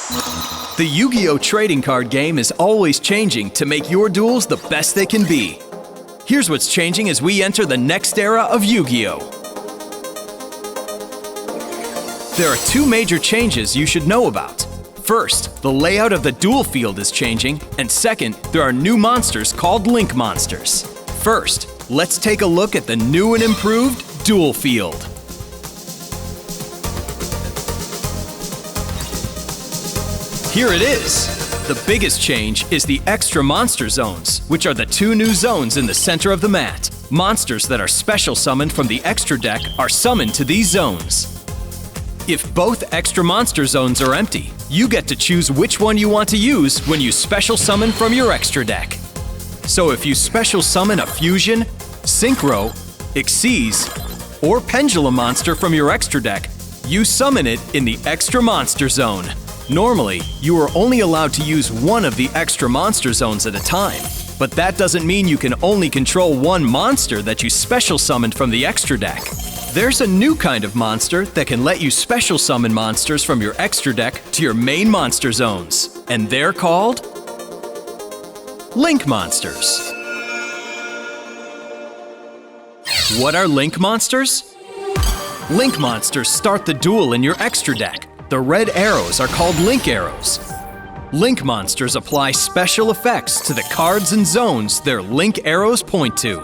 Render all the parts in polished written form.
The Yu-Gi-Oh! Trading card game is always changing to make your duels the best they can be. Here's what's changing as we enter the next era of Yu-Gi-Oh! There are two major changes you should know about. First, the layout of the duel field is changing, and second, there are new monsters called Link Monsters. First, let's take a look at the new and improved duel field. Here it is! The biggest change is the extra monster zones, which are the two new zones in the center of the mat. Monsters that are special summoned from the extra deck are summoned to these zones. If both extra monster zones are empty, you get to choose which one you want to use when you special summon from your extra deck. So if you special summon a Fusion, Synchro, Xyz, or Pendulum monster from your extra deck, you summon it in the extra monster zone. Normally, you are only allowed to use one of the extra monster zones at a time, but that doesn't mean you can only control one monster that you special summoned from the extra deck. There's a new kind of monster that can let you special summon monsters from your extra deck to your main monster zones, and they're called Link Monsters. What are Link Monsters? Link Monsters start the duel in your extra deck. The red arrows are called Link Arrows. Link Monsters apply special effects to the cards and zones their Link Arrows point to.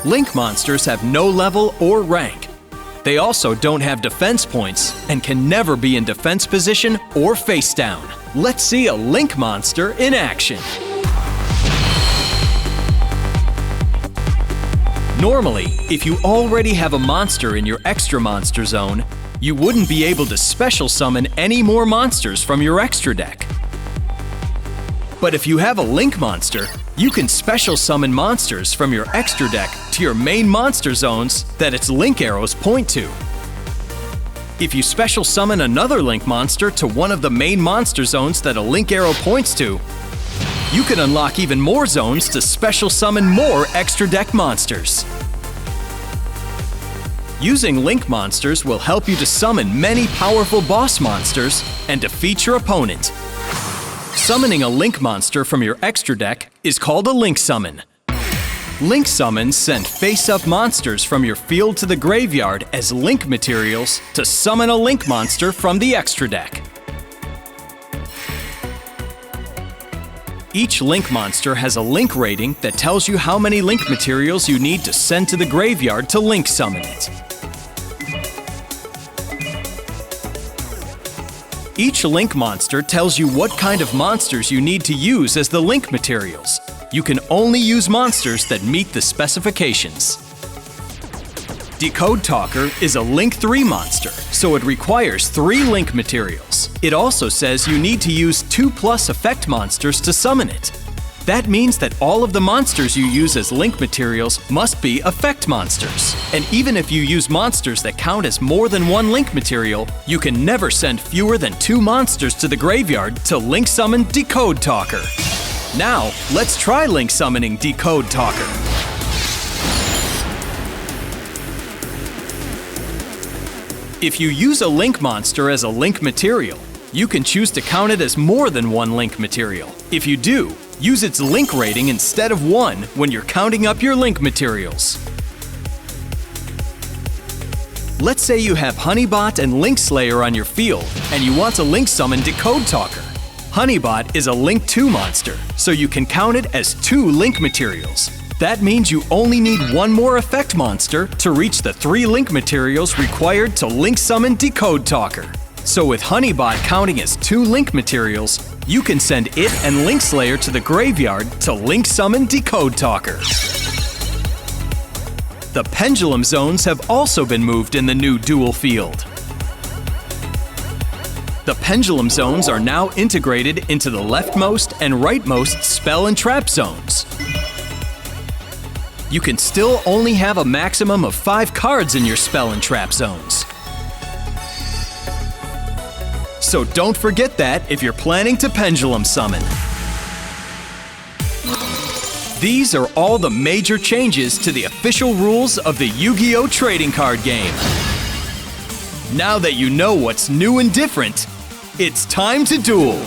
Link Monsters have no level or rank. They also don't have defense points and can never be in defense position or face down. Let's see a Link Monster in action. Normally, if you already have a monster in your extra monster zone, you wouldn't be able to special summon any more monsters from your extra deck. But if you have a Link Monster, you can special summon monsters from your extra deck to your main monster zones that its Link Arrows point to. If you special summon another Link Monster to one of the main monster zones that a Link Arrow points to, you can unlock even more zones to special summon more extra deck monsters. Using Link Monsters will help you to summon many powerful boss monsters and defeat your opponent. Summoning a Link Monster from your extra deck is called a Link Summon. Link Summons send face-up monsters from your field to the graveyard as Link materials to summon a Link Monster from the extra deck. Each Link Monster has a Link rating that tells you how many Link materials you need to send to the graveyard to Link Summon it. Each Link Monster tells you what kind of monsters you need to use as the Link materials. You can only use monsters that meet the specifications. Decode Talker is a Link 3 monster, so it requires 3 Link materials. It also says you need to use 2+ effect monsters to summon it. That means that all of the monsters you use as Link materials must be effect monsters. And even if you use monsters that count as more than 1 Link material, you can never send fewer than 2 monsters to the graveyard to Link Summon Decode Talker. Now, let's try Link Summoning Decode Talker. If you use a Link Monster as a Link material, you can choose to count it as more than 1 Link material. If you do, use its Link rating instead of 1 when you're counting up your Link materials. Let's say you have Honeybot and Link Slayer on your field, and you want to Link Summon Decode Talker. Honeybot is a Link 2 monster, so you can count it as 2 Link materials. That means you only need 1 more effect monster to reach the 3 Link materials required to Link Summon Decode Talker. So with Honeybot counting as 2 Link materials, you can send it and Link Slayer to the graveyard to Link Summon Decode Talker. The Pendulum Zones have also been moved in the new duel field. The Pendulum Zones are now integrated into the leftmost and rightmost spell and trap zones. You can still only have a maximum of 5 cards in your spell and trap zones. So don't forget that if you're planning to Pendulum Summon. These are all the major changes to the official rules of the Yu-Gi-Oh! Trading card game. Now that you know what's new and different, it's time to duel!